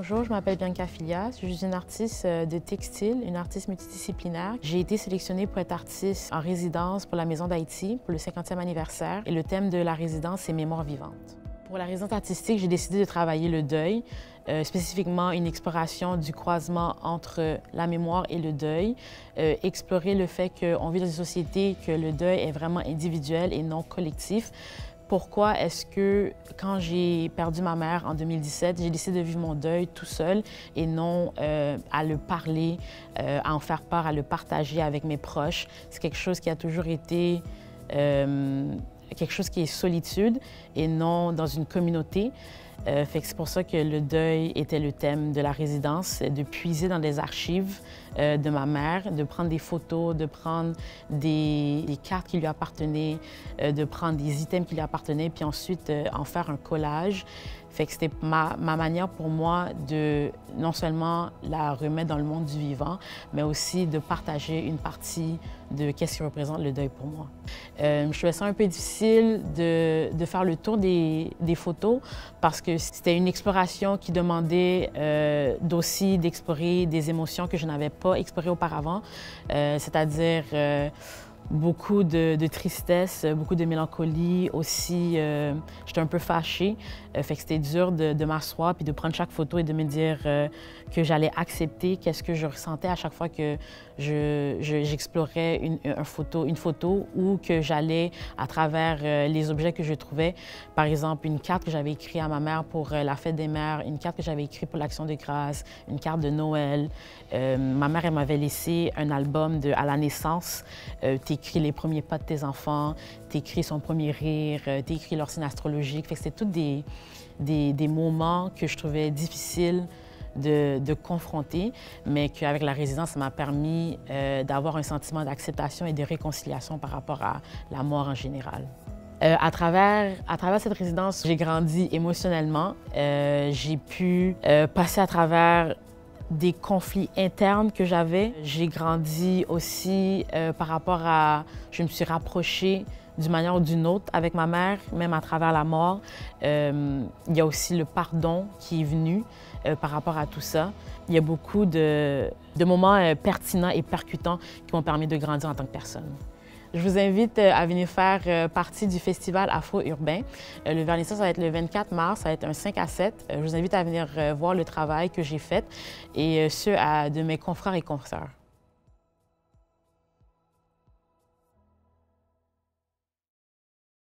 Bonjour, je m'appelle Bianca Filia. Je suis une artiste de textile, une artiste multidisciplinaire. J'ai été sélectionnée pour être artiste en résidence pour la Maison d'Haïti pour le 50e anniversaire et le thème de la résidence, c'est Mémoire vivante. Pour la résidence artistique, j'ai décidé de travailler le deuil, spécifiquement une exploration du croisement entre la mémoire et le deuil, explorer le fait qu'on vit dans une société que le deuil est vraiment individuel et non collectif. Pourquoi est-ce que, quand j'ai perdu ma mère en 2017, j'ai décidé de vivre mon deuil tout seul et non à le parler, à en faire part, à le partager avec mes proches? C'est quelque chose qui a toujours été quelque chose qui est solitude et non dans une communauté. C'est pour ça que le deuil était le thème de la résidence, de puiser dans des archives de ma mère, de prendre des photos, de prendre des cartes qui lui appartenaient, de prendre des items qui lui appartenaient, puis ensuite en faire un collage. C'était ma manière pour moi de non seulement la remettre dans le monde du vivant, mais aussi de partager une partie de qu'est-ce qui représente le deuil pour moi. Je trouvais ça un peu difficile de faire le tour des photos parce que c'était une exploration qui demandait aussi d'explorer des émotions que je n'avais pas explorées auparavant, c'est-à-dire beaucoup de tristesse, beaucoup de mélancolie aussi. J'étais un peu fâchée. Que c'était dur de m'asseoir puis de prendre chaque photo et de me dire que j'allais accepter qu'est-ce que je ressentais à chaque fois que j'explorais une photo ou que j'allais à travers les objets que je trouvais. Par exemple, une carte que j'avais écrite à ma mère pour la fête des mères, une carte que j'avais écrite pour l'Action de grâce, une carte de Noël. Ma mère, elle m'avait laissé un album à la naissance. T'écris les premiers pas de tes enfants, t'écris son premier rire, t'écris leur signe astrologique. C'était tous des moments que je trouvais difficiles de confronter, mais qu'avec la résidence, ça m'a permis d'avoir un sentiment d'acceptation et de réconciliation par rapport à la mort en général. À travers cette résidence, j'ai grandi émotionnellement. J'ai pu passer à travers des conflits internes que j'avais. J'ai grandi aussi par rapport à... Je me suis rapprochée d'une manière ou d'une autre avec ma mère, même à travers la mort. Il y a aussi le pardon qui est venu par rapport à tout ça. Il y a beaucoup de moments pertinents et percutants qui m'ont permis de grandir en tant que personne. Je vous invite à venir faire partie du festival Afro-Urbain. Le vernissage, ça va être le 24 mars, ça va être un 5 à 7. Je vous invite à venir voir le travail que j'ai fait et de mes confrères et consoeurs.